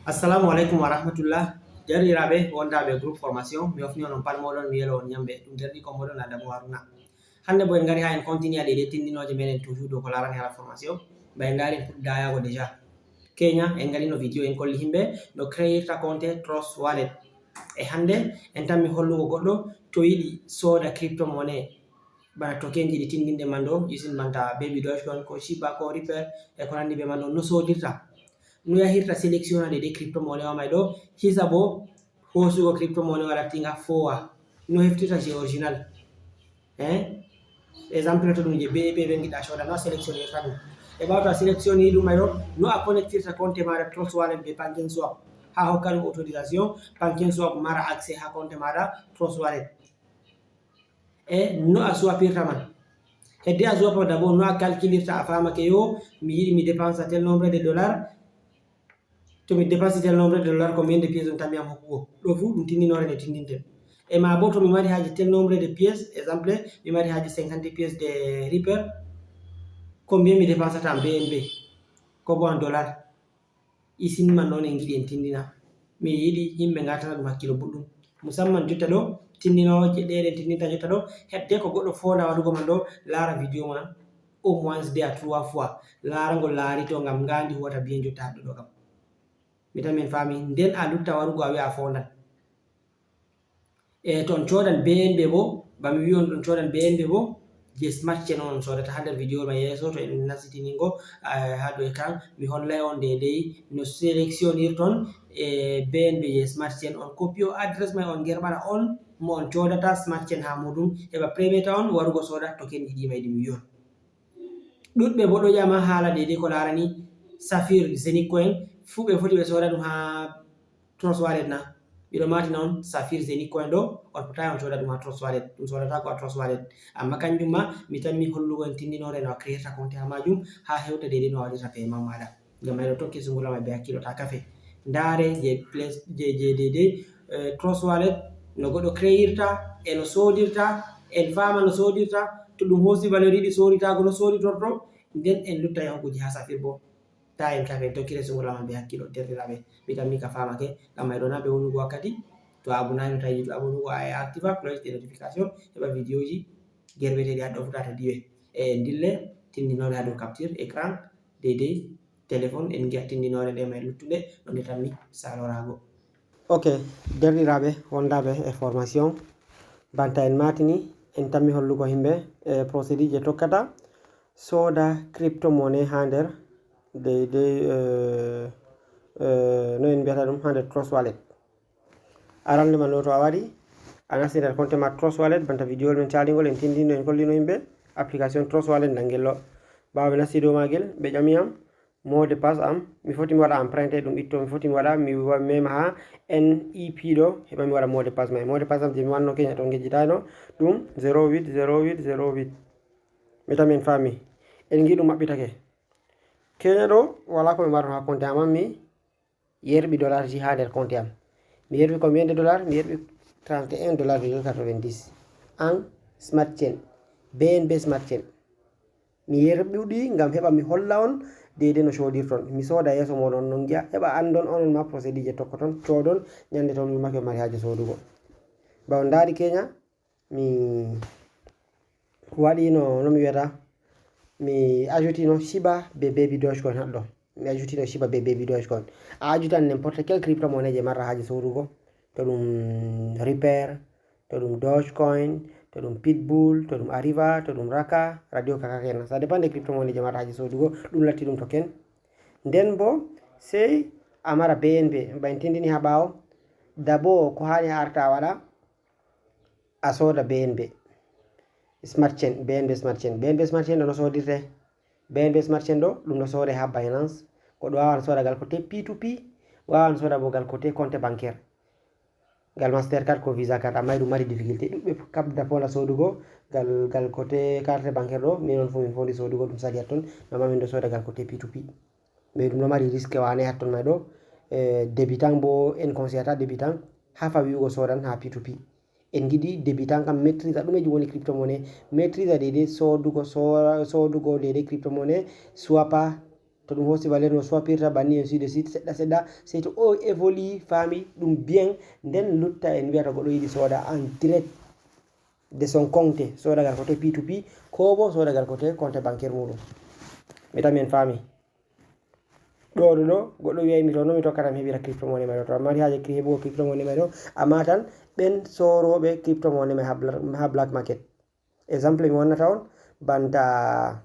Assalamualaikum warahmatullah. Jariraɓe wondaɓe groupe formation mi hofni on pat moɗon mi yelo on yamɓe ɗum derɗi ko moɗon Adamu Haruna. Hande bo en gari ha en continue aɗe tindinoje meɗen toujours dow ko larani hala formation ba en gari en puɗɗiɗa yago déjà Kenya en gari no vidéo en kolli himɓe no créirta compte Trust Wallet e hande en tammi hollugo goɗɗo to yiɗi soda crypto monnaie bana tokenji ɗi tindinde man ɗo isin banta baby dogecoin ko shiba ko ripple e ko nandi be man ɗo no sodirta no yahirta sélection de crypto monnaie wa may ɗo hisa bo hosugo crypto monnaie wa lattinga fowa no heftirta je original exemple to ɗum je BNB ɓe giɗa coda no a sélectionnirta ɗum e ɓawa to a sélectionne ɗum may ɗo no a connectirta compte maɗa Trust Wallet be banking swap ha hokka ɗum autorisation banking swap mara accès ha compte maɗa Trust Wallet e no a swapirta man hedde a swapa d'abord no a calculirta a famake yo mi yiɗi mi dépensa tel nombre de dollars to mi dépense tel nombre de dollars combien de pièces on tammi am hokkugo ɗo fu ɗum tindinore nde tindinten e ma bo to mi mari haji tel nombre de pièces exemple mi mari haji 50 pièces de Ripple combien mi dépensata en BNB ko bo en dollar isin man ɗon en giɗi en tindina mi yiɗi yimɓe gatana ɗum hakkilo boɗɗum musamman jotta ɗo tindinoje ɗeɗen tindinta jotta ɗo hedde ko goɗɗo fonda waɗugo man ɗo lara vidéo man au moins 2 à 3 fois lara ngol laarito ngam ngandi huwata bien jotta haɗɗo ɗo kam mi tan min fami nden a lutta warugo a wi'a a fondan e to on codan BNB bo bami wi on ɗon codan BNB bo je smart chain on sodata ha nder vidéo mai yeso to en nasitiningo ha dow écran mi hollay on dedei no sélectionnirton e BNB je smart chain on copie o adresse mai on gerɓana on mo on codata smart chain ha muɗum heɓa premiata on warugo soda token ɗiɗi mai ɗi mi wi on ɗuɗɓe bo ɗo ƴama haala dedei ko larani Saphir Zenith coin fu ɓe foti ɓe soda ɗum ha Trust Wallet na ɓeɗo matina on Saphir Zenith coin ɗo on fotai on soda ɗum ha Trust Wallet ɗum sodata ko ha Trust Wallet amma kanjum ma mi tammi hollugo en tindinore no a créerta compte ha majum ha hewta dedei no a waɗirta paiement maɗa ngam mai ɗo tokki sungula mai be hakkilo ta kafe ndare je dedei Trust Wallet no goɗɗo créirta e no sodirta en fama no sodirta to ɗum hosi valeur yiɗi soritago no soritorto nden en lutta yahugoji ha Saphir bo ta en kafe en tokkire sungula man be hakkilo derɗiraɓe mi tammi ka famake ngam mai ɗo na ɓe wonugo wakkati to a abunani no tawi yiɗi abonugo a activa cloche de notification heɓa vidéo ji gerɓeteɗi haɗɗo futata diwe e dille tindinore ha dow capture écran dedei téléphone en giya tindinore nde mai luttuɗe ɗo nde tammi salorago ok derɗiraɓe wondaɓe e formation banta en matini en tammi hollugo himɓe e procédure je tokkata soda crypto monnaie ha nder dedei no en mbiyata ɗum ha nder Trust Wallet arande man ɗo to a waɗi a nasti nder compte ma Trust Wallet banta vidéo men caligol en tindino en kollino yimɓe application Trust Wallet nangel ɗo ɓawa ɓe nasti dow magel ɓe ƴamiyam mot de passe am mi foti mi waɗa emprunté ɗum itto mi foti mi waɗa mi mema ha NEP ɗo heɓa mi waɗa mot de passe mai mot de passe am je mi wanno keña to gejjitano ɗum 080808 mi tan min fami en gi ɗum maɓɓitake keña ɗo wala ko mi marno ha compte am mi yerɓi dollar ji ha nder compte am mi yerɓi combien de dollars mi yerɓi 31 $,90 en smart chain BNB smart chain mi yerɓuɗi ngam heɓa mi holla on dedei no codirton mi soda yeso moɗon non giya heɓa andon onon ma procédure je tokkoton codon ñande ton mimaki on mari haje sodugo bawon daari keña mi waɗi no mi wiyata mi ajoutino Shiba be baby dogecoin haɗɗo mi ajoutino Shiba be baby dogecoin a ajoutan n'importe quel crypto monnaie je marra haje sodugo to ɗum Ripple to ɗum dogecoin to ɗum pitbull to ɗum Arriva to ɗum Raka radio kaka kenan ça dépend des crypto monnaie je marra haje sodugo ɗum latti ɗum token nden bo sey a mara BNB bayen tindini ha ɓawo d'abord ko hani a arta a waɗa a soda BNB smart chain BNB smart chain ɗo no sodirte BNB smart chain ɗo ɗum no sore ha Binance goɗɗo wawan soda gal côté P2P wawan soda bo gal côté compte bancaire gal Mastercard ko Visa card amma ɗum mari difficulté ɗuɓɓe kabda ponda sodugo gal côté carte bancaire ɗo min on fu min fondi sodugo ɗum sali hatton amma min ɗo soda gal côté P2P mais ɗum ɗo mari risque wane hatton may ɗo débutant bo en conseillata débutant ha fa wi'ugo sodan ha P2P en giɗi débutant kam maîtrise ɗumeji woni crypto monnaie maîtrise dedei sodugo dedei crypto monnaie swapa to ɗum hosi valeur no swapirta banni en suide suite seɗɗa seɗɗa sey to o évolue faami ɗum bien nden lutta en wiyata goɗɗo yiɗi sooda en direct de son compte sodagal côté P2P ko bo sodagal côté compte bancaire muɗum mi tan en faami ɗo goɗɗo wiyaymi to no mi tokkata mi heɓira crypto money mai ɗo to mari haaje heɓugo crypto money mai ɗo amma tan ɓen soroɓe crypto money mai ha black market exemple mi wonnata on banta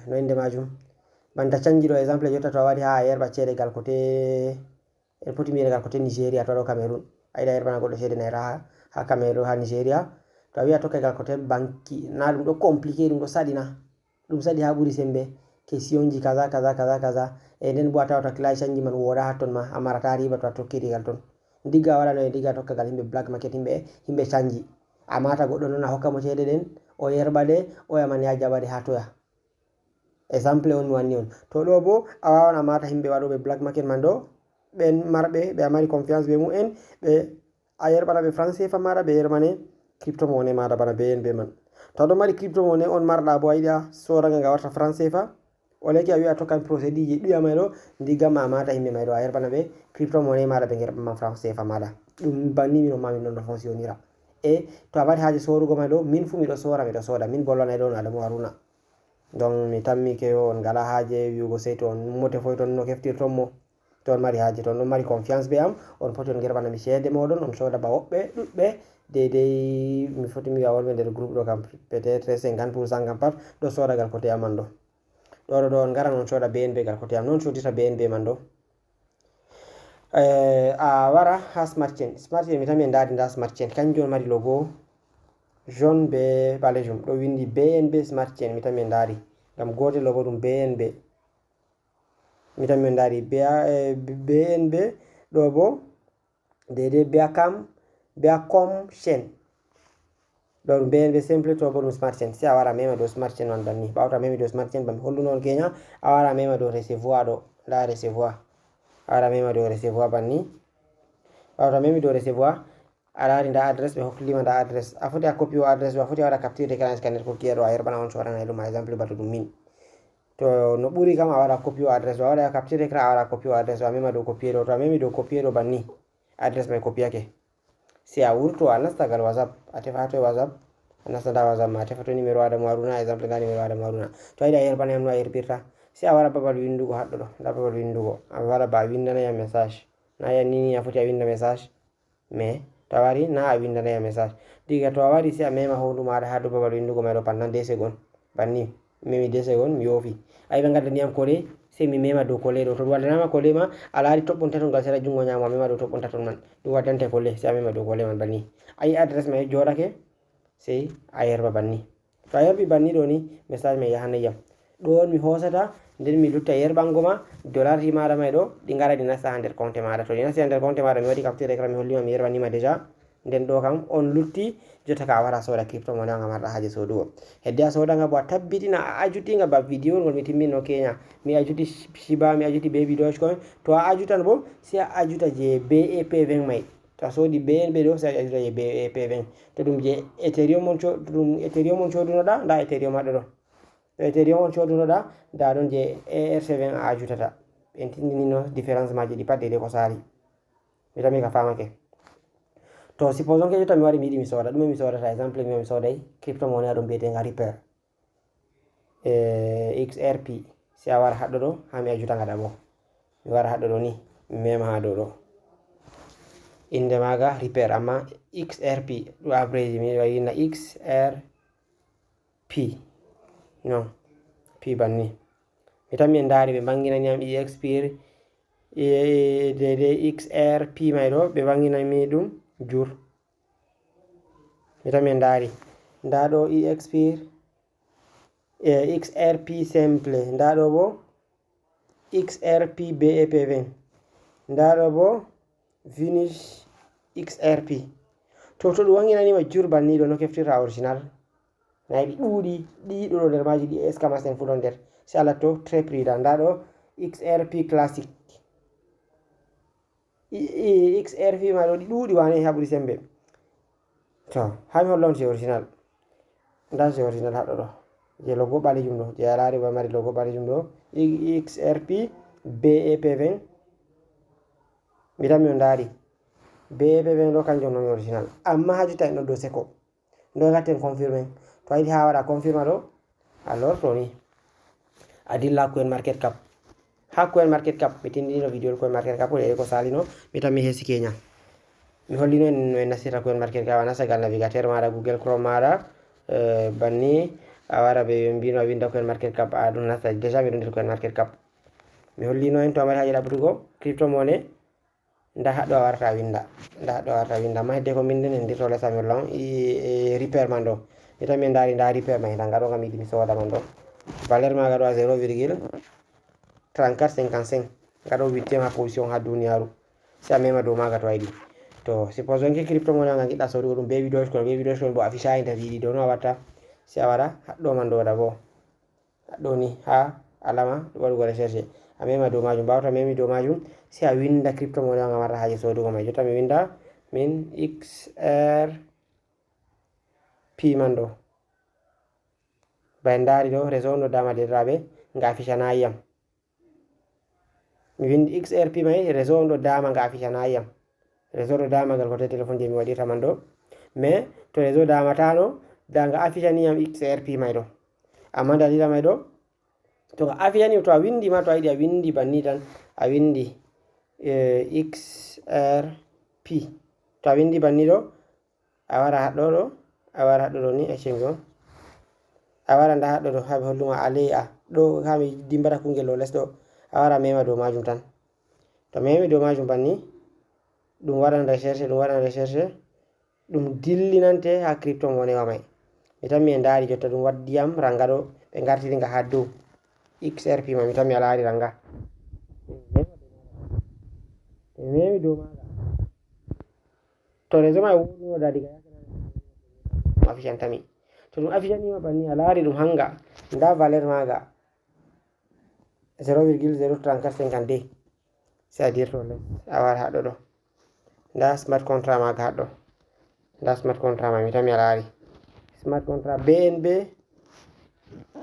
no inde majum banta canji ɗo exemple jotta to a waɗi ha a yerɓa ceede gal côté en poti mbiyegal gal côté Nigeria to waɗo Cameroun a yiɗa yerɓana goɗɗo ceede naira ha Cameroun ha Nigeria to a wiya tokka gal côté banki na ɗum ɗo compliqué ɗum ɗo saɗina ɗum saɗi ha ɓuri sembe question ji kaza e nden bo a tawata class canji man woɗa ha ton ma a marata riba to a tokkirigal ton digga waɗano e digga tokka gal himɓe black market himɓe canji a mata goɗɗo noon a hokka mo ceede ɗen o yerɓa ɗe o yaman ya jaɓaɗe ha toya exemple on mi wanni on to ɗo bo a wawan a mata himɓe waɗoɓe black market man ɗo ɓen marɓe ɓe a mari confiance be mu'en ɓe a yerɓana ɓe franc CFA maɗa ɓe yermane crypto money maɗa bana BNB man to aɗon mari crypto money on marɗa bo a yiɗa soraga nga warta franc CFA o leki a wi'a tokkan procédure ji ɗuya may ɗo ndiggam a mata himɓe may ɗo a yerɓana ɓe crypto money maɗa ɓe yerɓama franc CFA maɗa ɗum banni min on ma min ɗon no fonctionnira e to a waɗi haaje sorugo may ɗo min fu miɗo soda min bolwanay ɗon Adamou Haruna donc mi tammi ke on ngala haaje wiugo sey to on mote foy ton no keftirton mo to on mari haaje to on ɗon mari confiance be am on poti on yerɓanami ceede moɗon on soda ba woɓɓe ɗuɗɓe deydey mi foti mi wiya wonɓe nder groupe ɗo kam peut être 50% kam pat ɗo sodagal côté aman ɗo ɗo on ngaran on soda BNB gal côté am noon sodita BNB man ɗo a wara ha smart chain mi tan mi ndadi nda smart chain kanjum on mari logo jaune be balejum ɗo windi BNB smart chain mi tan mi ndari ngam gotel logo ɗum BNB mi tan mi ndari BNB ɗo bo deydey Beacom chain ɗo ɗum BNB simple to bo ɗum smart chain si a wara mema dow smart chain man banni ɓawta memi dow smart chain bam holluno on keña a wara mema dow recevoir ɗo nda recevoir a wara mema dow recevoir banni ɓawta memi dow recevoir a lari nda adresse ɓe hokkilima nda adresse a foti a copie o adresse a foti a waɗa capture d'écran scanner courtier ɗo a yerɓana on soranay ɗum exemple bato ɗum min to no ɓuri kam a waɗa copie o adresse a waɗa capture d'écran a waɗa copie o adresse a mema dow copier ɗo to a memi dow copier ɗo banni adresse mai copiake si a wurto a nastagal whatsapp a tefa to whatsapp a nasta nda whatsapp ma a tefa to numéro Adamou Haruna exemple nda numéro Adamou Haruna to a yiɗi a yerɓana yam no a yerbirta si a wara babal windugo haɗɗo ɗo nda babal windugo a wara ba a windanayam message na yanni a foti a winda message mais to a wari na a windanayam message diga to a wari si a mema hondu maɗa ha dow babal windugo mai ɗo pendant 2 secondes banni memi 2 secondes mi yofi a yiɓe gaddaniyam kole sei mi mema dow kole ɗo to ɗum waddanama kole ma a laari toɓɓon taton gal sera jungo ñamo a mema dow toɓɓon taton man ɗum waddante kole sei a mema dow kole man banni a yi adresse mai joɗake sei a yerba banni to a yerbi banni ɗo ni message mai yahanayam ɗo on mi hosata nden mi lutta yerɓango ma dollar ji maɗa mai ɗo ɗi gara ɗi nasta ha nder compte maɗa to ɗi nasti ha nder compte maɗa mi waɗi capture écran mi hollima mi yerɓanima déjà nden ɗo kam on lutti jotta ka a wara soda crypto money nga marɗa haaje sodugo hedde a sodaga bo a tabbitina a ajutinga ba vidéo ngol mi timmino keña mi ajuti Shiba mi ajuti Baby Dogecoin to a ajutan bo si a ajuta je BEP20 mai to a sodi BNB ɗo si a ajuta je BEP20 to ɗum je Ethereum on codunoɗa nda Ethereum maɗo ɗo to Ethereum on codunoɗa nda ɗon je ERC20 a ajutata ɓen tindinino différence maji ɗi pat deydey ko sari mi tami ka famake to supposons que jotta mi wari mi yiɗi mi soda ɗume mi sodata exemple mi soday crypto money ɗum biyetenga Ripple XRP si a wara haɗɗo ɗo ha mi ajuta ngaɗa bo mi wara haɗɗo ɗo ni mi mema ha dow ɗo inde maga Ripple amma XRP ɗum abrégé mi winna XRP non P banni mi tan min dari ɓe banginaniyam deydey XRP mai ɗo ɓe banginami ɗum jur mi tan min dari nda ɗo XRP simple nda ɗo bo XRP BEP20 nda ɗo bo Vinish XRP to ɗum wanginanima jur banni ɗo no keftirta original nayi ɗi ɗuuɗi ɗiɗo ɗo nder maji ɗi escamasen fu ɗon nder si a latto Treprida nda ɗo XRP classic XRP ma ɗo ɗi ɗuuɗi wane ha ɓuri sembe to ha mi holla on je original nda je original haɗo ɗo je logo ɓalejum ɗo je a laari ba mari logo ɓalejum ɗo XRP BEP20 mi tan mi on ndaari BEP20 ɗo kanjum non original amma ha jotta en ɗo dow seko ndo gatten confirme to a yiɗi ha waɗa confirma ɗo alors to ni a dilla coin market cap ha coin market cap mi tindino video coin market cap ko salino mi tan mi hesi kenya mi hollino no en nasirta coin market cap a nasta gal navigateur maɗa Google Chrome maɗa banni a wara ɓe mbino a winda coin market cap a ɗum nasta déjà miɗo nder coin market cap mi hollino en to a mari haje ɗaɓɓutugo crypto money nda haɗɗo a warata winda amma hedde ko minden en ndirto lesa mi holla on repair man ɗo mi tan mi ndaari nda repair man hitan gaɗo gam yiɗi mi soda man ɗo valeur maga ɗo a 0,3455 gaɗo 8e ha position ha duniyaru si a mema dow maga to a yiɗi to suppose on ke crypto money nga giɗɗa sodugo ɗum baby dogecoin bo afficha inde wiɗi dow no a watta si a waɗa haɗɗo man ɗo waɗa bo haɗɗo ni ha alama waɗugo recherche a mema dow majum bawta memi dow majum si a winda crypto money nga warta haje sodugo mai jotta mi winda min XRP man ɗo bay ndaari ɗo réseau no dama derraɓe nga affichana yam mi windi XRP mai réseau on ɗo dama nga affichana yam réseau ɗo damagal côté téléphone je mi waɗirta man ɗo mais to réseau damatano da nga affichani yam XRP mai ɗo amma dalila mai ɗo to nga affichani to a windi ma to a yiɗi a windi banni tan a windi XRP to a windi banni ɗo a wara haɗɗo ɗo ni exchange on a wara nda haɗɗo ɗo haɓe holluma alea ɗo hami dimbata kungel ɗo les ɗo a wara mema dow majum tan to memi dow majum banni ɗum waɗan recherche ɗum dillinante ha crypto money wa mai mi tan mi e ndaari jotta ɗum waddiyam ranga ɗo ɓe gartiri nga ha dow XRP mai mi tan mi a laari ranga memi dow maga to réseau mai woɗuno da diga affichantami to ɗum affichanima banni a laari ɗum hanga nda valeur maga 0,03452 si a dirto les a wara haɗɗo ɗo nda smart contract maga haɗɗo nda smart contract ma mi tan mi a laari smart contract BNB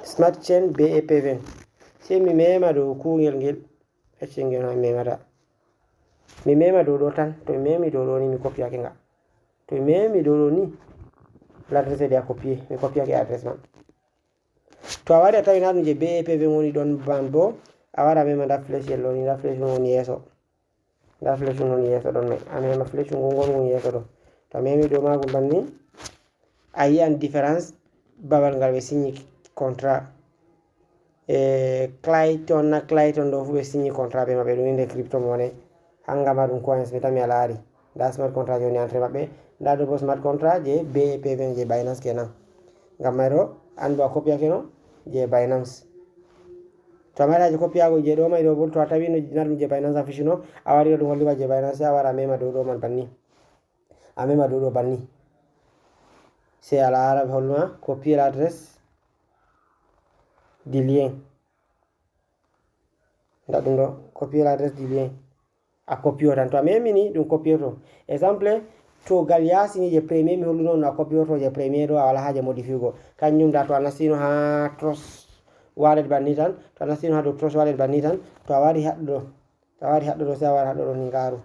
smart chain BEP20 sai mi mema dow kungel ngel exchange ngel ha memata mi mema dow ɗo tan to mi memi dow ɗo ni mi copyake nga to mi memi dow ɗo ni l'adresse de a copier mi copyake adresse man to a wari a tawi na ɗum je BEP20 woni ɗon ban bo a wara mema nda flèche ɗo ni nda flèche woni yeso nda flèche woni yeso ɗon mai a mema flèche ngongon woni yeso ɗo to a memi dow magum banni a yi'an différence babal ngal ɓe signi contrat Clayton ɗo fu ɓe signi contrat ɓe maɓɓe ɗum inde crypto money hanga ma ɗum coins mi tan mi a laari nda smart contrat joni entre maɓɓe nda ɗo bo smart contrat je BEP20 je Binance kenan ngam mai ɗo an bo a copyake no je Binance to a mari haje copyago je ɗo mai ɗo bo to a tawi no ɗum je Binance a fichino a wari ɗum hollima je Binance a wara a mema dow ɗo man banni a mema dow ɗo banni sai a lara ɓe holluma copier l'adresse du lien nda ɗum ɗo copier l'adresse du lien a copio tan to a memini ɗum copioto exemple to gal yasini je premier mi holluno no a copioto je premier ɗo a wala haje modifiugo kanjum da to a nastino ha Trust Wallet banni tan to a nastino ha dow Trust Wallet banni tan to a wari haɗɗo ɗo sai a wara haɗɗo ɗo ni ngaru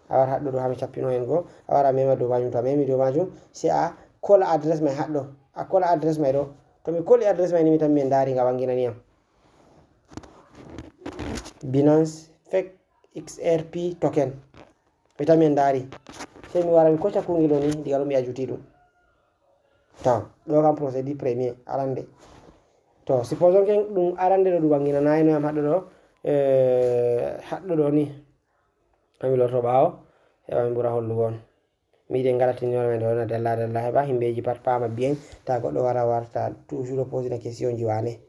a wara haɗɗo ɗo hami cappino en go a wara mema dow majum to a memi dow majum sai a kola adresse mai haɗɗo a kola adresse mai ɗo to mi koli adresse mai ni mi tan mi ndaari nga wanginaniyam Binance fake XRP token mi tan mi ndaari sai mi wara mi kocca kungel ɗo ni diga ɗo mi ajuti ɗum to ɗo kam procédure premier arande to suppose on ken ɗum arande ɗo ɗum wanginanayino yam haɗɗo ɗo ni ami lorto ɓawo heɓa mi ɓura hollugo on mi yiɗi en gaɗatinore men ɗo della heɓa himɓeji pat pama bien ta goɗɗo warta toujours poser des questions ji wane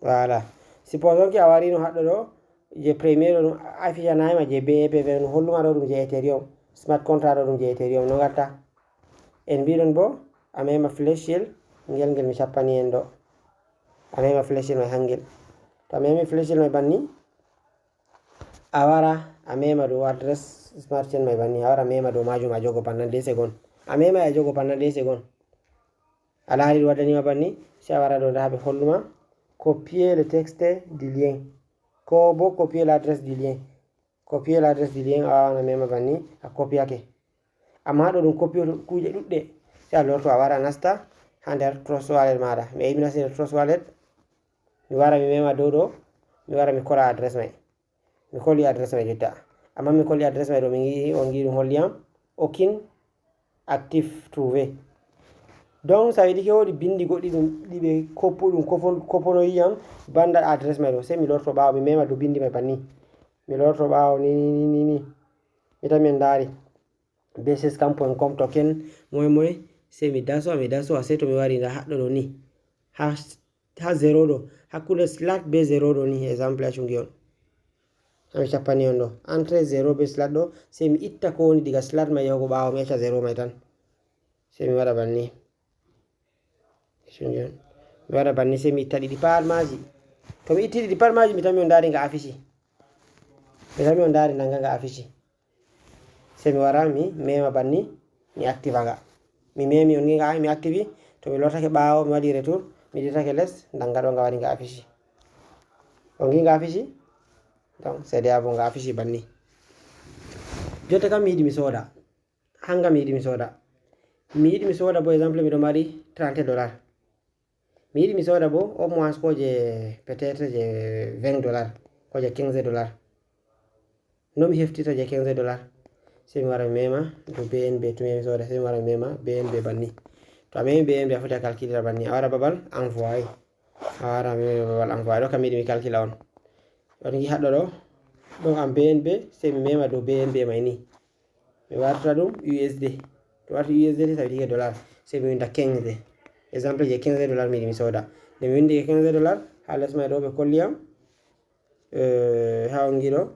voilà suppose on ki a warino haɗɗo ɗo je premier ɗo ɗum affichanayima je BEP20 ɗum holluma ɗo ɗum je Ethereum smart contract ɗo ɗum je Ethereum no gatta en mbiɗon bo a mema flèche ngel mi cappani en ɗo a mema flèche mai hangel to a memi flèche mai banni a wara a mema dow adresse smart chain mai banni a wara mema dow majum a jogo pendant 2 secondes a mema e jogo pendant 2 secondes a laari ɗum waɗanima banni si a wara ɗo nda ɓe holluma copier le texte du lien ko bo copier l'adresse du lien a wawan a mema banni a copiake amma ɗo ɗum copie kuje ɗuɗɗe si a lorto a wara nasta ha nder Trust Wallet maɗa mi mi nasti nder Trust Wallet mi wara mi mema dow ɗo mi wara mi kola adresse mai mi koli adresse mai jotta amma mi koli adresse mai ɗo mi yi on gi ɗum holliyam aucune actif trouvé donc ça veut dire que wodi bindi goɗɗi ɗum ɗiɓe koppuɗum kopono yiyam banda adresse mai ɗo sai mi lorto ɓawo mi mema dow bindi mai banni mi lorto ɓawo ni mi tan min dari bscam.com token moy sai mi daso sai to mi wari nda haɗɗo ɗo ni ha 0 ɗo hakkude slat be 0 ɗo ni exemple a cungi on ami cappani on ɗo entre 0 be slat ɗo sai mi itta ko woni diga slat mai yahugo ɓawo mi acca 0 mai tan sai mi waɗa banni mi waɗa banni sai mi itta ɗiɗi pat maji to mi itti ɗiɗi pat maji mi tan mi on dari nga affici nanga nga affici sai mi wara mi mema banni mi activa nga mi memi on nga mi activi to mi lortake ɓawo mi waɗi retour mi ditake less nanga ɗo nga waɗi nga affici on gi nga affici donc c'est déjà bon nga affici banni jotta kam mi yiɗi mi soda hanga mi yiɗi mi soda bo exemple miɗo mari $30 mi yiɗi mi soda bo au moins ko je peut-être je $20 ko je $15 no mi heftita je $15 sai mi wara mi mema do BNB to mi soda sai mi wara mi mema BNB banni to a memi BNB a foti a calculera banni a wara babal envoyé ɗo kam mi yiɗi mi calcula on ɗon gi haɗɗo ɗo ɗon am BNB sai mi mema dow BNB mai ni mi warta ɗum USD to warti USD ça veut dire dollar sai mi winda 15 exemple je $15 mi yiɗi mi soda nde mi windi $15 ha less mai ɗo ɓe kolliyam ha on giɗo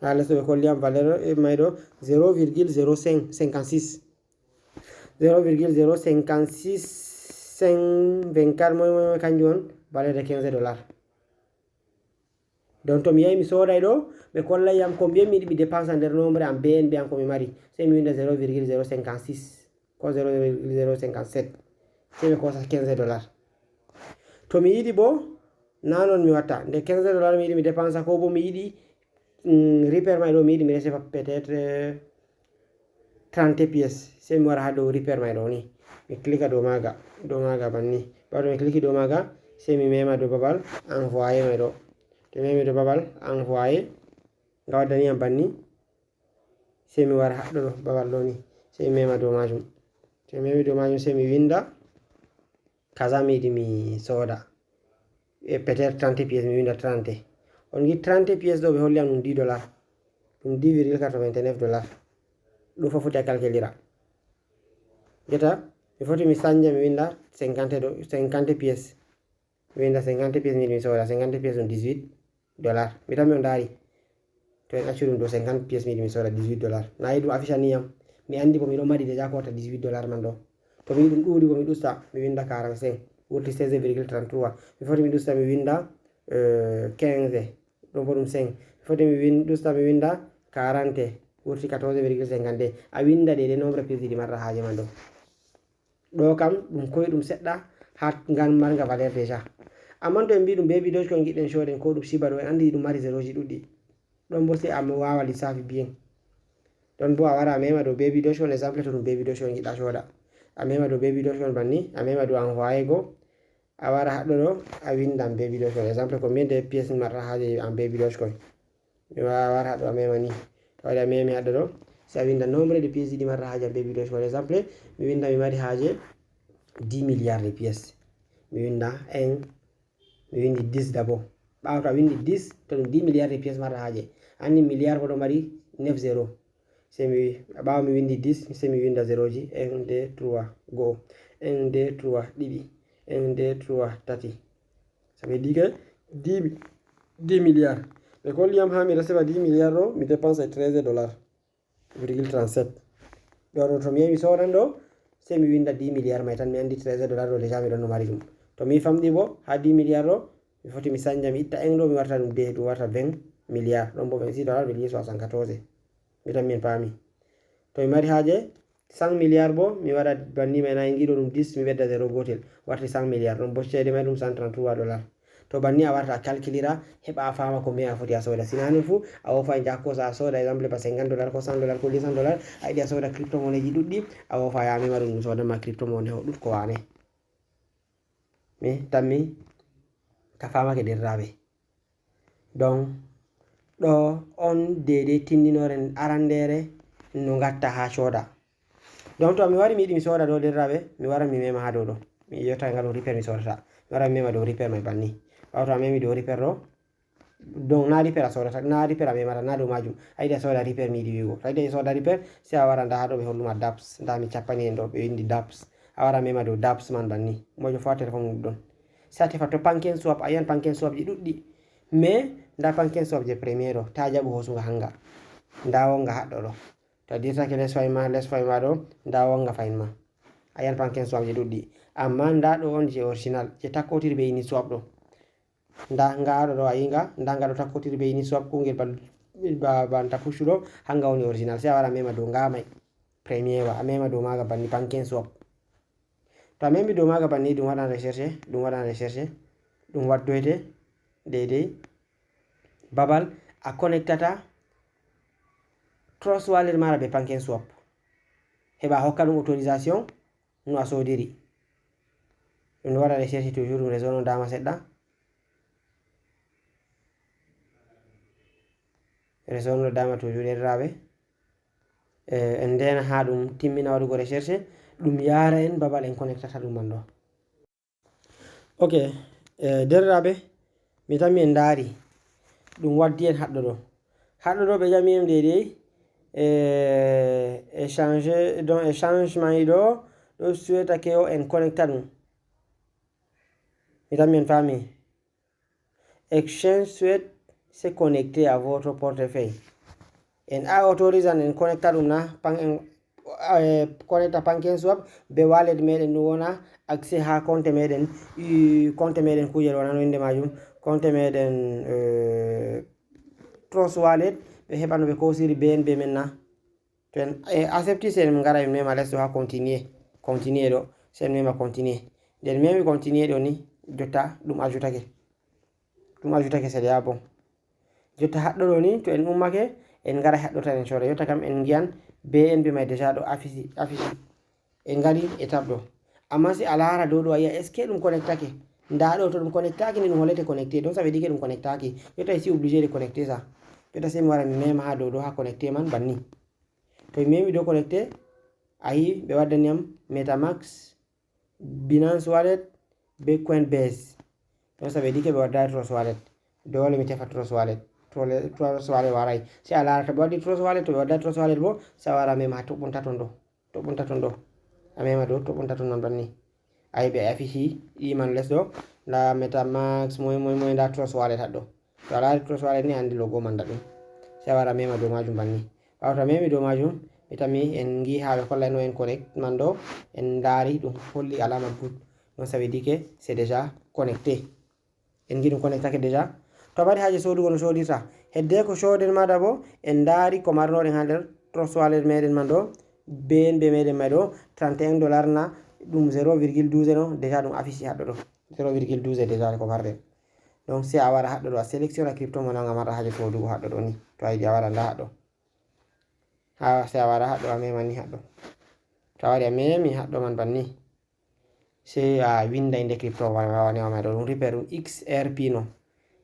ha less ɗo ɓe kolliyam valeur mai ɗo 0,0556 0,0564 moy kanjum on valeur de $15 donc to mi yahi mi soday ɗo ɓe kollayam ko mbiyen mi yiɗi mi dépense nder nombre am BNB an ko mi mari sai mi winda 0,056 ko 0,057 sai ɓe kosa $15 to mi yiɗi bo nanon mi watta nde $15 mi yiɗi mi dépense ko bo mi yiɗi repair mai ɗo mi yiɗi mi recefa peut-être 30 pièces sai mi wara ha dow repair mai ɗo ni mi clique dow maga banni ɓaɗo mi clique dow maga sai mi mema dow babal envoyé mai ɗo to mi memi dow babal envoyé nga waddaniyam banni sai mi wara haɗɗo ɗo babal ɗo ni sai mi mema dow majum to mi memi dow majum sai mi winda kaza mi yiɗi mi soda e peut-être 30 pièces mi winda 30 on gi 30 pièces ɗo ɓe holliyam ɗum $10 ɗum 10,89 ɗum fof foti a calculira jetta mi foti mi sanja mi winda 50 pièces mi winda 50 pièces mi yiɗi mi soda 50 pièces ɗum $18 mi tan mi on dari to en acci ɗum dow 50 pièces mi yiɗi mi soda $18 na yi ɗum afficha niyam mi andi bo miɗo mari déjà ko wata $18 man ɗo to mi yi ɗum ɗuɗi bo mi ɗusta mi winda 45 wurti 16,33 mi foti mi ɗusta mi winda 15 ɗum bo ɗum 5 mi foti mi ɗusta mi winda 40 wurti 14,52 a winda ɗe nombre pièce ɗi marra haje man ɗo kam ɗum koyi ɗum seɗɗa ha ngan marga valeur déjà amma to en mbi ɗum baby doge ko giɗɗen shoden ko ɗum shiba ɗo en andi ɗum mari zéro ji ɗuɗɗi ɗon bo sai a wawa lissafi bien ɗon bo a wara a mema dow baby doge on exemple to ɗum baby doge on giɗɗa shoda a mema dow baby doge on banni a mema dow envoyé go a wara haɗɗo ɗo a windan baby doge on exemple ko mbiyede pièce marra haje an baby doge kon mi wara haɗɗo a mema ni to waɗi a memi haɗɗo ɗo si a winda nombre de pièces ɗi marra haje an baby doge kon exemple mi winda mi mari haje 10 milliards de pièces mi winda mi windi 10 d'abord ɓawo to a windi 10 to ɗum 10 milliards de pièces marra haje anni milliard bo ɗo mari 9 0 sai mi ɓawo mi windi 10 sai mi winda 0 ji 1 2 3 go 1 2 3 ɗiɗi 1 2 3 tati ça veut dire que 10 milliards ɓe kolliyam ha mi recefa 10 milliards ɗo mi dépense $13,37 ɗo to mi yehi mi sodan ɗo sai mi winda 10 milliards mai tan mi andi $13 ɗo déjà mi ɗon no mari ɗum to mi famɗi bo ha 10 milliards ɗo mi foti mi sanja mi itta 1 ɗo mi warta ɗum ɗum warta 20 milliards ɗon bo $26,74 mi tan min paami to mi mari haje 100 milliards bo mi wada banni mai na ngido dum 10 mi bedda 0 gotel warti 100 milliards dum bo cede mai dum 133 dollars to banni a warta calculira heba fama ko miya foti a soda sinani fu a wofa jakko sa soda exemple ba 50 dollars ko 100 dollars ko 200 dollars a idi a soda crypto money ji duddi a wofa ya mi marum soda ma crypto money ho dut ko wane mi tammi ka fama ke derrabe donc do on dede tindinoren arandere no gatta ha soda donc to mi wari mi yidi mi soda do derrabe mi wara mi mema ha do mi yota ngalo repair mi sodata mi wara mi mema do repair mai banni awto memi do repair do donc na repair a sodata na repair a memata na do majum aydi a soda repair mi yidi wigo aydi a soda repair si a wara nda ha do be holluma daps nda mi cappani en do be windi daps a wara mema do daps man banni mojo fa telephone don sa tefa to panken swap ayan panken swap ji duddi mais nda panken swap je premiero ta jabu hosuga hanga nda wonga haddo do to dirta ke les fayma do nda wonga fayma ayan panken swap je duddi amma nda do on je original je takotiri be ini swap do nda ngaado do ayinga nda ngaado takotiri be ini swap kungel ban ta pushu do hanga woni original se wara mema do ngamay premier wa mema do maga banni panken swap to memi do maga banni dum wadan recherche dum waddoyte dede babal a connectata Trust Wallet mara be panken swap heba hokka dum autorisation no a sodiri dum wada recherche toujours dum raison dama sedda raison dama toujours derrabe en den ha dum timmina wadugo recherche dum yara en babal en connectata dum mando ok derrabe mi tammi en dari dum waddi en haddo do be jami em dede échanger donc échangement do souhaita ke o en connecta dum mi tammi en fami exchange souhaite se connecter à votre portefeuille en a autorise en connecta dum na connecta panken swap be wallet meden no wona accès ha compte meden kujel wona no inde majum compte meden Trust Wallet be hebano be kosiri BNB menna to en accepti sen ngara en mema lesto ha continuer do sen mema continuer den memi continuer do ni jotta dum ajoutake c'est ya bon jotta haddo do ni to en ummake en ngara haddo tan en soda yotta kam en giyan BNB mai déjà do affici en ngari étape do amma si alara do aya est ce que dum connectake nda do to dum connectake ni dum holete connecter donc ça veut dire que dum connectake yotta ici obligé de connecter ça yotta se mi wara mi mema ha do ha connecter man banni to memi do connecter ayi be waddani am MetaMask Binance Wallet be Coinbase donc ça veut dire que be wadda Trust Wallet dole mi tefa Trust Wallet waray si alara to be waddi Trust Wallet to be wadda Trust Wallet bo sa wara mema to bunta ton do amema do to bunta ton non banni ay be affici iman les do la MetaMask moy da Trust Wallet haddo to ala Trust Wallet ni andi logo manda dum sa wara mema do majum banni awta memi do majum itami en gi ha be kollano en connect mando en dari dum holli alama but donc ça veut dire que c'est déjà connecté en gi dum connectake déjà to bari haje sodugo no sodirta hedde ko soden mada bo en dari ko marnoden ha der Trust Wallet meden mando BNB meden mado 31 dollars na dum 0,12 no déjà dum affici haddo do 0,12 déjà ko marde donc si a wara haddo do a sélectionne crypto mo nga mara haje sodugo haddo do ni to ay wara nda haddo ha si a wara haddo a mema ni haddo to wari a memi haddo man banni se a winda inde crypto wani ma do repair dum XRP no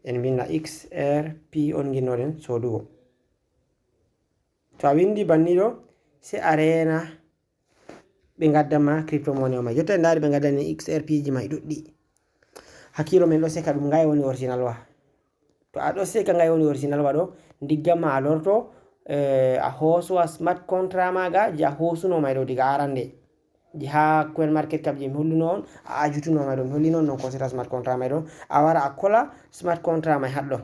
en binda XRP on ginnoden sodugo to a windi banni do se arena be gaddama crypto money ma jotta ndari be gaddani XRP ji mai duddi hakilo men do seka dum ngay woni original wa to a do seka ngay woni original wa do diggama alorto a hoso smart contract maga ja hosuno mai do diga arande di ha coin market cap ji holluno on a ajutuno mai do hollino non ko seta smart contract mai do a wara a kola smart contract mai haddo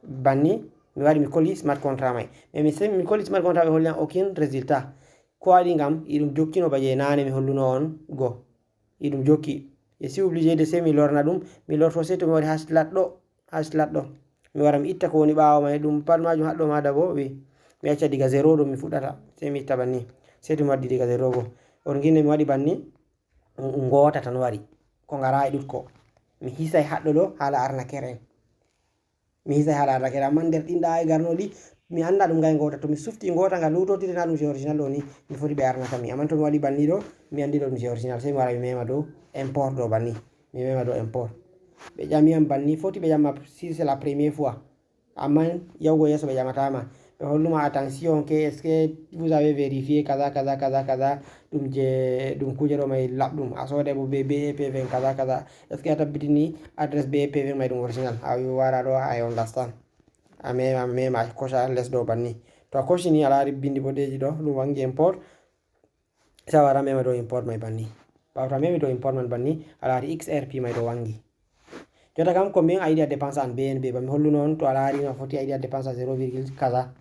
banni mi wari mi koli smart contract mai mi koli smart contract mai hollian aucun résultat ko wadi ngam idum jokkino baje nane mi holluno on go idum jokki e si obligé de se mi lorna dum mi lorto se to mi wari haslat do mi wara mi itta ko woni baawo mai dum pat majum haddo ma dabo wi mi acca diga 0 do mi fudata se mi itta banni sey to mi waddi diga 0 go on ginne mi waɗi banni ngota tan wari ko ngara e ɗutko mi hisay haɗɗo ɗo hala arna keren mi hisay hala arna keren amma nder ɗinɗa e garnoɗi mi anda ɗum ngay ngota to mi sufti ngota nga lutotiri na ɗum je original ɗo ni mi foti ɓe arnata mi amma to mi waɗi banni ɗo mi andi ɗo ɗum je original sey mi wara mi mema dow import ɗo banni mi mema dow import ɓe ƴamiyam banni foti ɓe ƴamma si c'est la première fois amma yahugo yeso ɓe ƴamatama ɓe holluma attention que est ce que vous avez vérifié kaza kaza kaza kaza ɗum je ɗum kuje ɗo may laɓɗum a soodai bo be BEP20 kaza kaza est ce que a tabbitini adresse BEP20 may ɗum original a wara ɗo I understand a mema koca les ɗo banni to a kocini a laari bindi bodeji ɗo ɗum wangi import sa wara mema dow import may banni ɓawo to memi dow import man banni a laari XRP may ɗo wangi jota kam combien a yiɗi a dépense an BNB ba mi hollu noon to a laari no foti a yiɗi a dépense a 0, kaza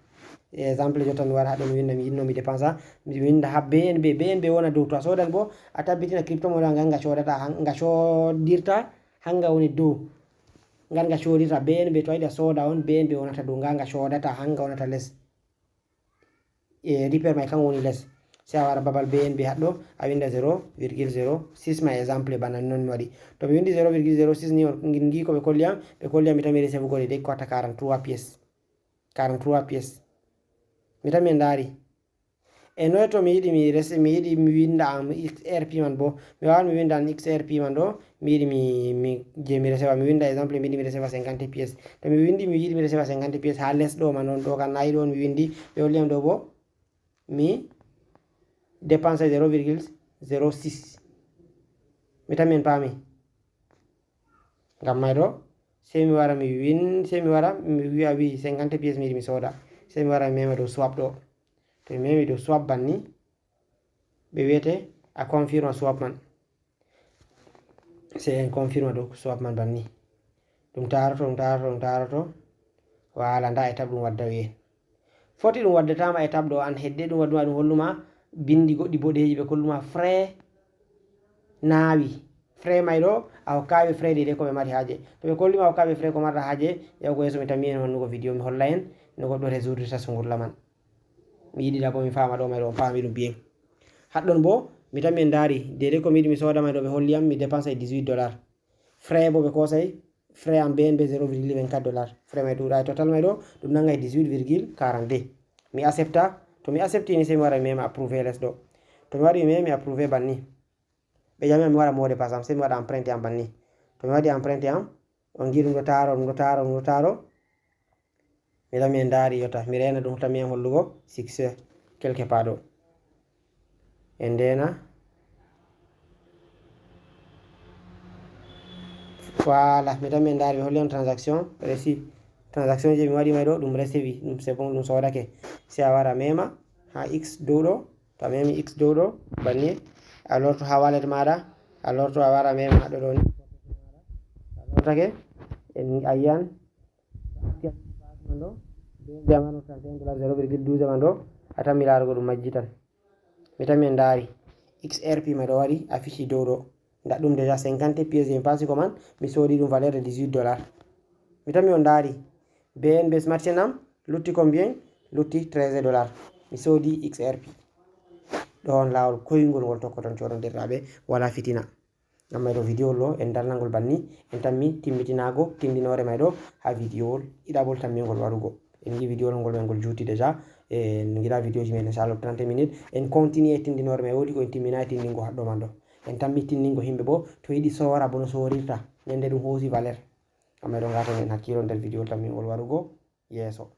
exemple jota mi wara haɗo mi winda mi yinno mi dépense mi winda ha BNB wona dow to a sodan bo a tabbitina crypto mo nga sodata nga sodirta hanga woni dow nga sodirta BNB to a yiɗi a soda on BNB wonata dow nga sodata hanga wonata less repair may kan woni less sai a wara babal BNB haɗɗo a winda 0,06 ma exemple bana non mi waɗi to mi windi 0,06 ni on gi ko ɓe kolliyam mi tami receive gode de ko wata 43 pièces mi tami en daari e noy to mi yiɗi mi winda am XRP man bo mi wawan mi winda an XRP man ɗo mi yiɗi je mi receive mi winda exemple mi yiɗi mi receive 50 pièces to mi windi mi yiɗi mi receive 50 pièces ha less ɗo man on ɗo kan nayi ɗo on mi windi ɓe holliyam ɗo bo mi dépense 0,06 mi tami en paami ngam may ɗo sei mi wara mi wi'a wi 50 pièces mi yiɗi mi soda sei mi wara mi mema dow swap ɗo to mi memi dow swap banni ɓe wiyete a confirme swap man sei en confirme dow swap man banni ɗum taroto wala nda étape ɗum wadda wi'en foti ɗum waddatama étape ɗo an hedde ɗum wadduma ɗum holluma bindi goɗɗi boɗeji ɓe kolluma frais naawi frais may ɗo a hokkaɓe frais ɗiɗe ko ɓe mari haaje to ɓe kollima a hokkaɓe frais ko marta haaje yahugo yeso mi tami en wannugo vidéo mi holla en no goɗɗo résoudrita sungurla man mi yiɗiɗa bo mi fama ɗo may ɗo paami ɗum bien haɗɗon bo mi tami en daari dede ko mi yiɗi mi soda may ɗo ɓe holliyam mi dépense $18 frais bo ɓe kosay frais am BNB 0,24 frais may ɗuɗa total may ɗo ɗum nangay 18,42 mi accepta to mi accepti ni sei mi wara mi mema approuvé les ɗo to mi waɗi mi memi approuvé banni ɓe ƴami mi waɗa mot de passe am sei mi waɗa empreinte am banni to mi waɗi empreinte am on gi ɗum ɗo taro mi tami en daari yotta mi rena ɗum tami en hollugo succès quelque part ɗo en ndena voilà mi tami en daari ɓe holli on transaction réussi transaction je mi waɗi may ɗo ɗum recevi ɗum c'est bon ɗum sodake sei a wara mema ha x dow ɗo to a memi x dow ɗo banni a lorto ha wallet maɗa a lorto a wara mema haɗo ɗo ni a lortake a yiyan man ɗo BNB 0,12 man ɗo a tan mi larugo ɗum majji tan mi tan min daari XRP may ɗo waɗi affiche dow ɗo nda ɗum déjà 50 pièces mi pasi ko man mi soodi ɗum valeur de $18 mi tan mi on daari BNB Smart Chain am lutti combien lutti $13 mi soodi XRP ɗo on lawol koyngol ngol tokkoton coɗodirɗaɓe wala fitina ngam may ɗo vidéo ɗo en darnagol banni en tammi timmitinago tindinore may ɗo ha vidéo ɗiɗaɓol tammigol warugo en gi vidéo ngol ngol juuti déjà en giɗa vidéo ji men inchallah 30 minutes en continue e tindinore may wodi ko en timmina tindingo haɗɗo man ɗo en tammi tindingo himɓe bo to yiɗi sora bo no sorirta ñande ɗum hoosi valeur ngam may ɗo gaton en hakkilo nder vidéo tammigol warugo yeeso.